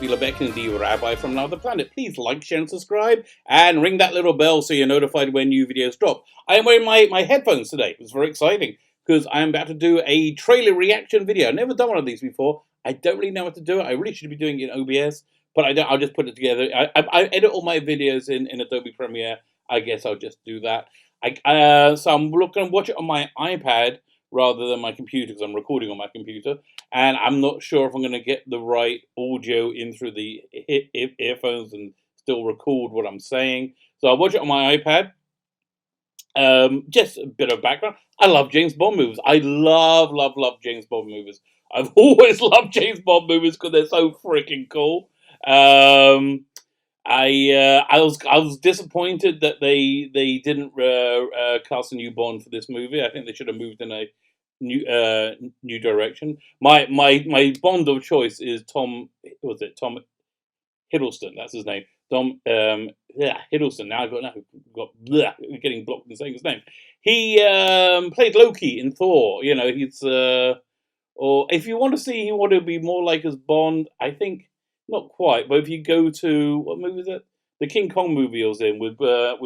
be Lebek, the Rabbi from another planet. Please like, share, and subscribe, and ring that little bell so you're notified when new videos drop. I am wearing my headphones today. It's very exciting because I'm about to do a trailer reaction video. I've never done one of these before. I don't really know how to do it. I really should be doing it in OBS, but I don't. I'll just put it together. I edit all my videos in Adobe Premiere. I guess I'll just do that. So I'm going to watch it on my iPad rather than my computer because I'm recording on my computer, and I'm not sure if I'm going to get the right audio in through the earphones and still record what I'm saying. So I'll watch it on my iPad. Just a bit of background. I love James Bond movies. I love James Bond movies. I've always loved James Bond movies because they're so freaking cool. I was disappointed that they didn't cast a new Bond for this movie. I think they should have moved in a new direction. My Bond of choice is Tom. Was it Tom Hiddleston? That's his name. Tom. Hiddleston. Now I've got getting blocked in saying his name. He played Loki in Thor. You know, he's or if you want to see him want to be more like as Bond, I think not quite. But if you go to what movie is it? The King Kong movie he was in with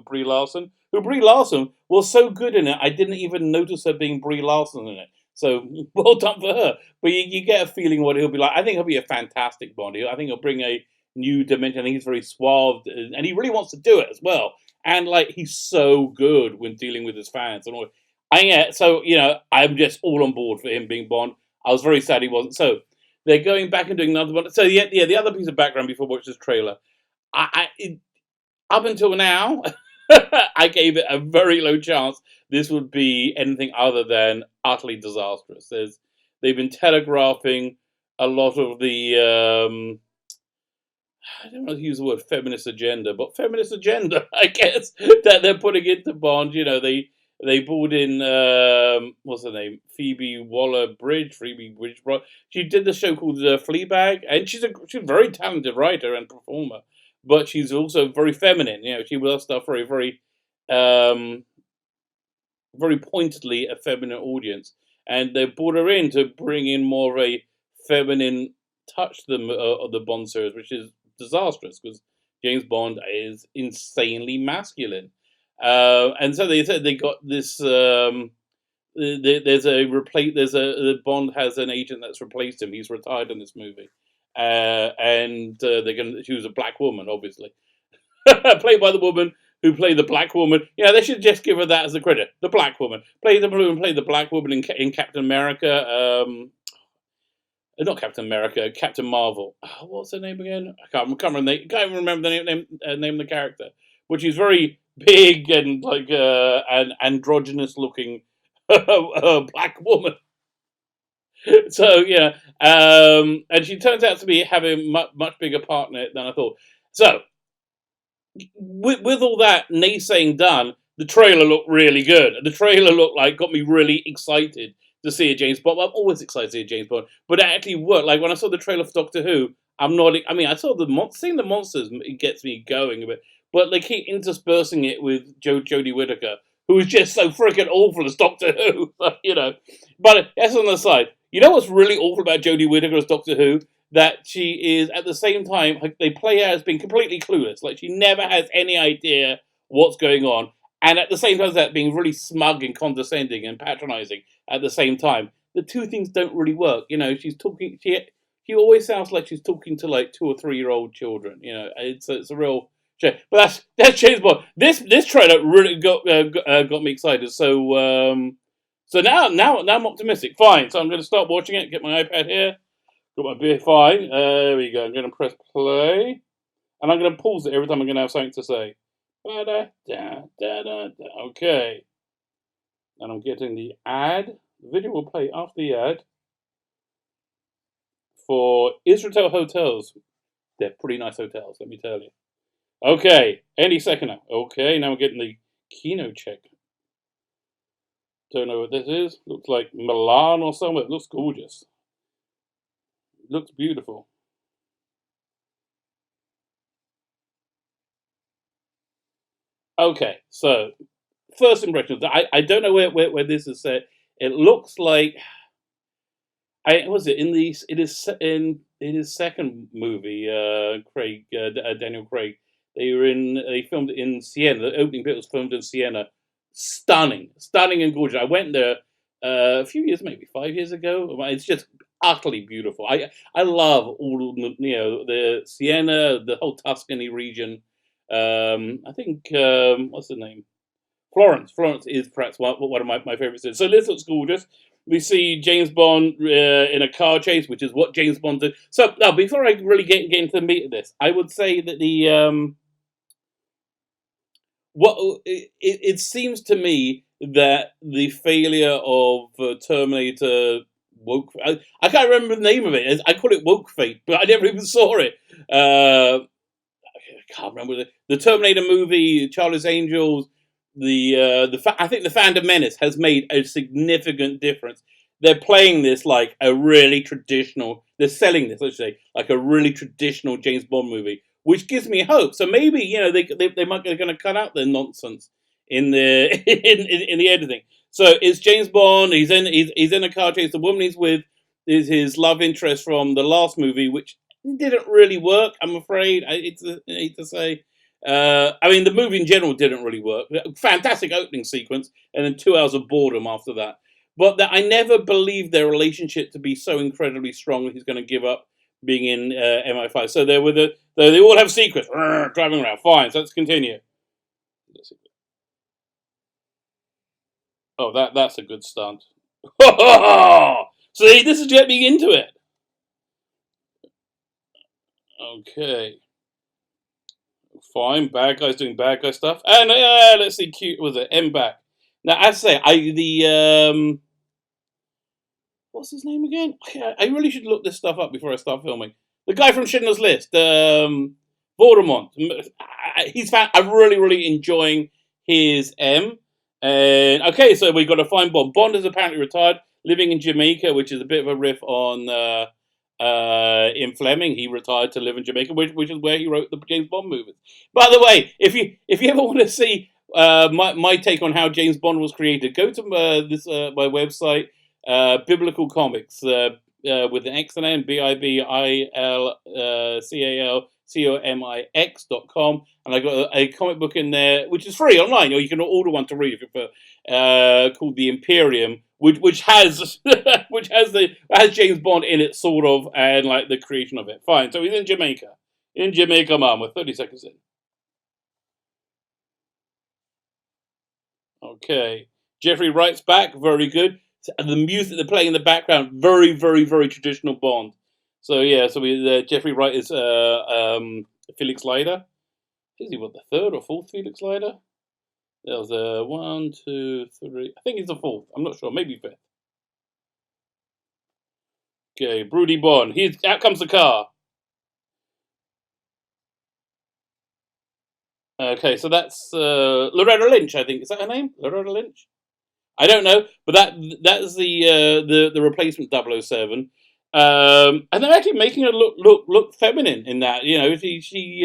Brie Larson. Who Brie Larson was so good in it, I didn't even notice her being Brie Larson in it. So well done for her. But you get a feeling what he'll be like. I think he'll be a fantastic Bond. I think he'll bring a new dimension. I think he's very suave, and he really wants to do it as well. And like he's so good when dealing with his fans and all. So you know, I'm just all on board for him being Bond. I was very sad he wasn't. So they're going back and doing another one. So yeah, the other piece of background before I watch this trailer, up until now, I gave it a very low chance this would be anything other than utterly disastrous. They've been telegraphing a lot of the I don't know how to use the word feminist agenda, but feminist agenda, I guess, that they're putting into Bond. You know, they brought in what's her name, Phoebe WallerBridge. She did the show called Fleabag, and she's a very talented writer and performer, but she's also very feminine. You know, she will stuff very very pointedly a feminine audience, and they brought her in to bring in more of a feminine touch to the Bond series, which is disastrous because James Bond is insanely masculine. And so they said they got this. Bond has an agent that's replaced him. He's retired in this movie, and they're going to choose a black woman, obviously, played by the woman who played the black woman. Yeah, they should just give her that as the credit. The black woman played the black woman in Captain America. Not Captain America, Captain Marvel. Oh, what's her name again? I can't remember the name of the character. But she's very big and like an androgynous looking black woman. So yeah, and she turns out to be having much bigger part in it than I thought. So with all that naysaying done, the trailer looked really good. The trailer got me really excited to see a James Bond. I'm always excited to see a James Bond, but it actually worked. Like when I saw the trailer for Doctor Who, I'm not. I mean, I saw seeing the monsters. It gets me going a bit, but they keep interspersing it with Jodie Whittaker, who is just so freaking awful as Doctor Who. You know, but that's on the side. You know what's really awful about Jodie Whittaker as Doctor Who? That she is at the same time they play her as being completely clueless. Like she never has any idea what's going on, and at the same time as that being really smug and condescending and patronising. At the same time, the two things don't really work. You know, she's talking. She always sounds like she's talking to like 2 or 3-year-old children. You know, it's a real shame. But that's James Bond. This trailer really got me excited. So now I'm optimistic. Fine. So I'm going to start watching it. Get my iPad here. Got my beer. Fine. There we go. I'm going to press play, and I'm going to pause it every time I'm going to have something to say. Okay. And I'm getting the ad. The video will play after the ad for Israel Hotels. They're pretty nice hotels, let me tell you. Okay, any second now. Okay, now we're getting the Kino check. Don't know what this is. Looks like Milan or somewhere. It looks gorgeous. Looks beautiful. Okay, so first impressions. I don't know where this is set. It looks like I was it in the in his second movie, Daniel Craig. They filmed it in Siena. The opening bit was filmed in Siena. Stunning, stunning and gorgeous. I went there a few years, maybe 5 years ago. It's just utterly beautiful. I love all of the Siena, the whole Tuscany region. I think what's the name? Florence. Florence is perhaps one of my favorites. So this looks gorgeous. We see James Bond in a car chase, which is what James Bond did. So now, before I really get into the meat of this, I would say that it seems to me that the failure of Terminator woke. I can't remember the name of it. I call it Woke Fate, but I never even saw it. I can't remember the Terminator movie, Charlie's Angels. I think the Phantom Menace has made a significant difference. They're playing this like a really traditional. They're selling this, let's say, like a really traditional James Bond movie, which gives me hope. So maybe they might be going to cut out the nonsense in the in the editing. So it's James Bond. He's in a car chase. The woman he's with is his love interest from the last movie, which didn't really work. I'm afraid. I hate to say. I mean, the movie in general didn't really work. Fantastic opening sequence, and then 2 hours of boredom after that. But I never believed their relationship to be so incredibly strong that he's going to give up being in MI5. So they all have secrets driving around. Fine, so let's continue. Oh, that's a good stunt. See, this is getting into it. Okay. Fine, bad guys doing bad guy stuff. And let's see, cute was it? M back. Now, as I say, what's his name again? I really should look this stuff up before I start filming. The guy from Schindler's List, Voldemort. I'm really, really enjoying his M. And okay, so we got to find Bond. Bond is apparently retired, living in Jamaica, which is a bit of a riff on in Fleming. He retired to live in Jamaica, which is where he wrote the James Bond movies. By the way, if you ever want to see my take on how James Bond was created, go to my website, Biblical Comics, with an X and N, BIBILCALCOMIX.com, and I got a comic book in there which is free online, or you can order one to read if you prefer, called The Imperium, which has has James Bond in it, sort of, and like the creation of it. Fine, so he's in Jamaica. In Jamaica, man, with 30 seconds in. Okay. Jeffrey Wright's back, very good. The music they're playing in the background, very, very, very traditional Bond. So yeah, so Jeffrey Wright is Felix Leiter. Is he the third or fourth Felix Leiter? There was a 1, 2, 3. I think he's the fourth. I'm not sure. Maybe fifth. Okay, Broody Bond. Out comes the car. Okay, so that's Loretta Lynch. I think, is that her name? Loretta Lynch. I don't know, but that is the replacement 007. And they're actually making her look feminine in that. You know, she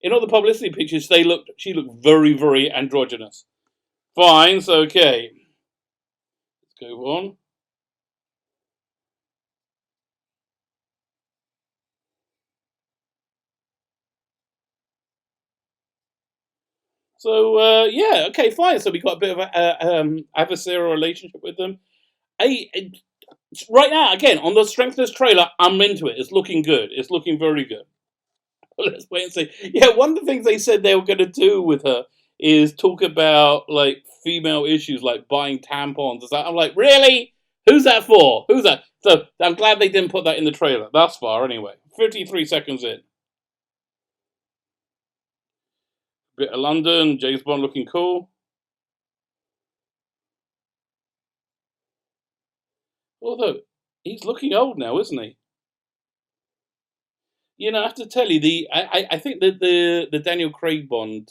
in all the publicity pictures, she looked very, very androgynous. Fine, so okay. Let's go on. So yeah, okay, fine. So we got a bit of a adversarial relationship with them. Right now, again, on the strength of this trailer, I'm into it. It's looking good. It's looking very good. Let's wait and see. Yeah, one of the things they said they were going to do with her is talk about like female issues, like buying tampons. I'm like, really? Who's that for? Who's that? So I'm glad they didn't put that in the trailer. Thus far, anyway. 53 seconds in. Bit of London. James Bond looking cool. Although he's looking old now, isn't he? You know, I have to tell you, I think that the Daniel Craig Bond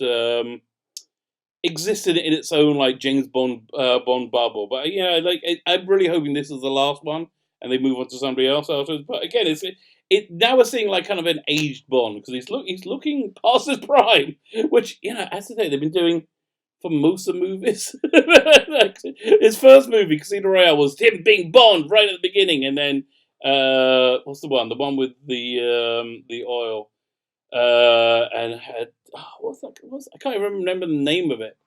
existed in its own like James Bond Bond bubble, but you know, like I'm really hoping this is the last one and they move on to somebody else afterwards. But again, it now we're seeing like kind of an aged Bond because he's looking past his prime, which you know, as I say, they've been doing for most of the movies. His first movie, Casino Royale, was him being Bond right at the beginning, and then what's the one? The one with the oil, and had what's that? I can't even remember the name of it.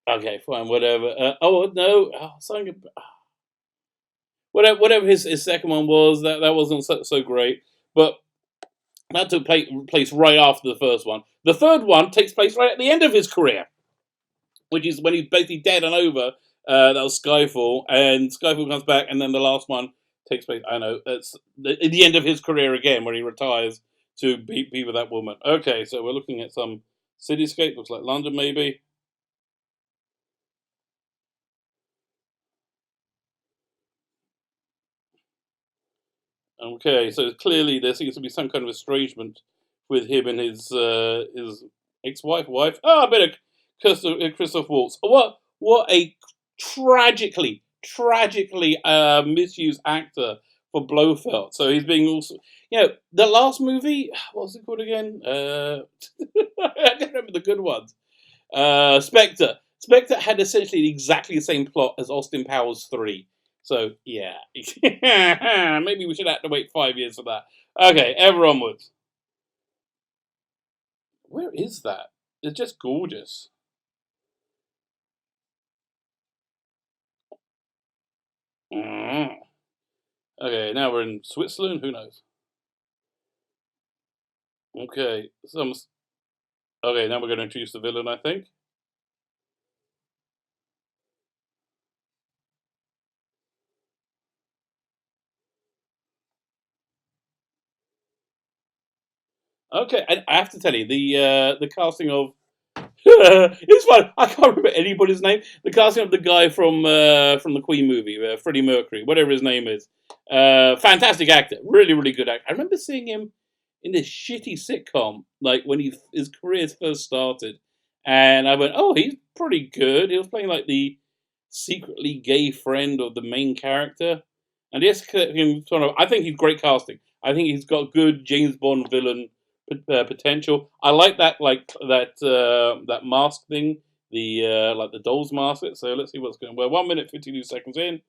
Okay, fine, whatever. Oh no, something. Whatever his second one was, that wasn't so great, but that took place right after the first one. The third one takes place right at the end of his career, which is when he's basically dead and over. That was Skyfall, and Skyfall comes back, and then the last one takes place. I know that's the end of his career again, when he retires to be with that woman. Okay, so we're looking at some cityscape. Looks like London, maybe. Okay, so clearly there seems to be some kind of estrangement with him and his wife. Oh, I bet Christoph Waltz. What a tragically misused actor for Blofeld. So he's being also, the last movie. What's it called again? I can't remember the good ones. Spectre. Spectre had essentially exactly the same plot as Austin Powers 3. So, yeah. Maybe we should have to wait 5 years for that. Okay, ever onwards. Where is that? It's just gorgeous. Mm. Okay, now we're in Switzerland. Who knows? Okay, okay, now we're going to introduce the villain, I think. Okay, I have to tell you, the casting of it's fun. I can't remember anybody's name. The casting of the guy from the Queen movie, Freddie Mercury, whatever his name is. Fantastic actor, really good actor. I remember seeing him in this shitty sitcom, like when his career first started, and I went, "Oh, he's pretty good." He was playing like the secretly gay friend of the main character, and yes, him sort of. I think he's great casting. I think he's got good James Bond villain potential. I like that mask thing, the like the doll's mask. So let's see what's going. Well, 1 minute 52 seconds in. Let's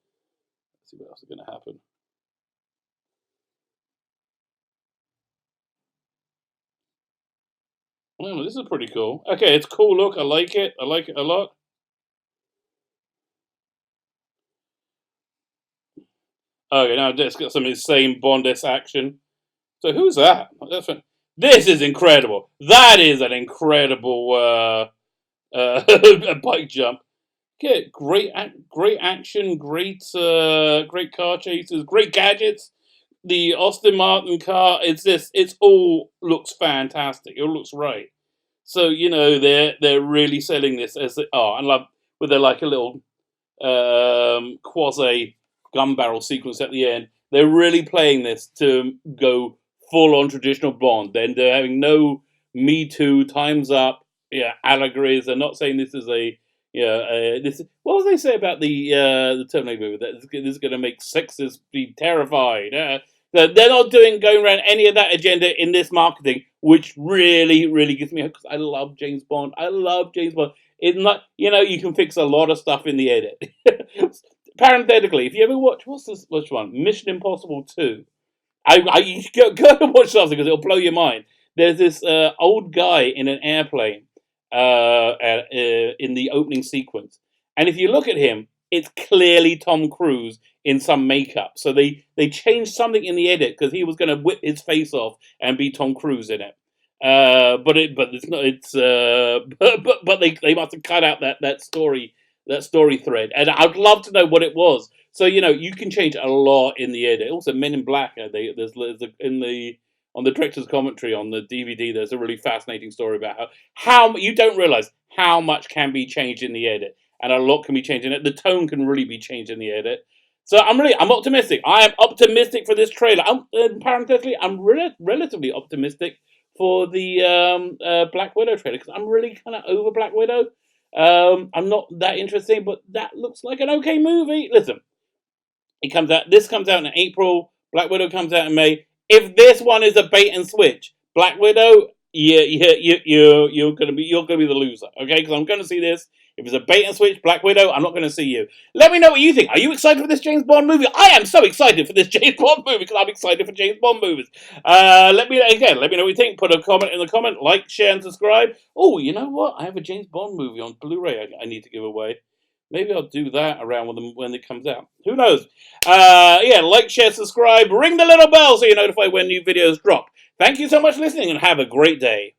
see what else is going to happen. Oh, this is pretty cool. Okay, it's a cool look. I like it. I like it a lot. Okay, now let's get some insane Bond-esque action. So who's that? This is incredible. That is an incredible bike jump. Get great action, great car chases, great gadgets. The Aston Martin car, it's all looks fantastic. It all looks right. So they're really selling this as I love with their like a little quasi gun barrel sequence at the end. They're really playing this to go full on traditional Bond. Then they're having no Me Too, Time's Up, allegories. They're not saying this is a this. What do they say about the Terminator movie? That this is going to make sexists be terrified. They're not going around any of that agenda in this marketing, which really gets me hooked. Because I love James Bond. I love James Bond. It's not, you can fix a lot of stuff in the edit. Parenthetically, if you ever watch, which one? Mission Impossible 2. You go and watch something because it'll blow your mind. There's this old guy in an airplane in the opening sequence. And if you look at him, it's clearly Tom Cruise in some makeup. So they changed something in the edit because he was going to whip his face off and be Tom Cruise in it. But it's not. It's but they must have cut out that story thread, and I'd love to know what it was. So you can change a lot in the edit. Also, Men in Black. There's in the on the director's commentary on the DVD. There's a really fascinating story about how you don't realize how much can be changed in the edit, and a lot can be changed in it. The tone can really be changed in the edit. So I'm optimistic. I am optimistic for this trailer. Parenthetically, I'm relatively optimistic for the Black Widow trailer because I'm really kind of over Black Widow. I'm not that interesting, but that looks like an okay movie. Listen, this comes out in April. Black Widow comes out in May. If this one is a bait and switch, Black Widow, you're gonna be the loser, okay? Because I'm gonna see this. If it's a bait and switch, Black Widow, I'm not gonna see you. Let me know what you think. Are you excited for this James Bond movie? I am so excited for this James Bond movie because I'm excited for James Bond movies. Let me know what you think. Put a comment in the comment, like, share, and subscribe. Oh, you know what? I have a James Bond movie on Blu-ray I need to give away. Maybe I'll do that around when it comes out. Who knows? Like, share, subscribe, ring the little bell so you're notified when new videos drop. Thank you so much for listening and have a great day.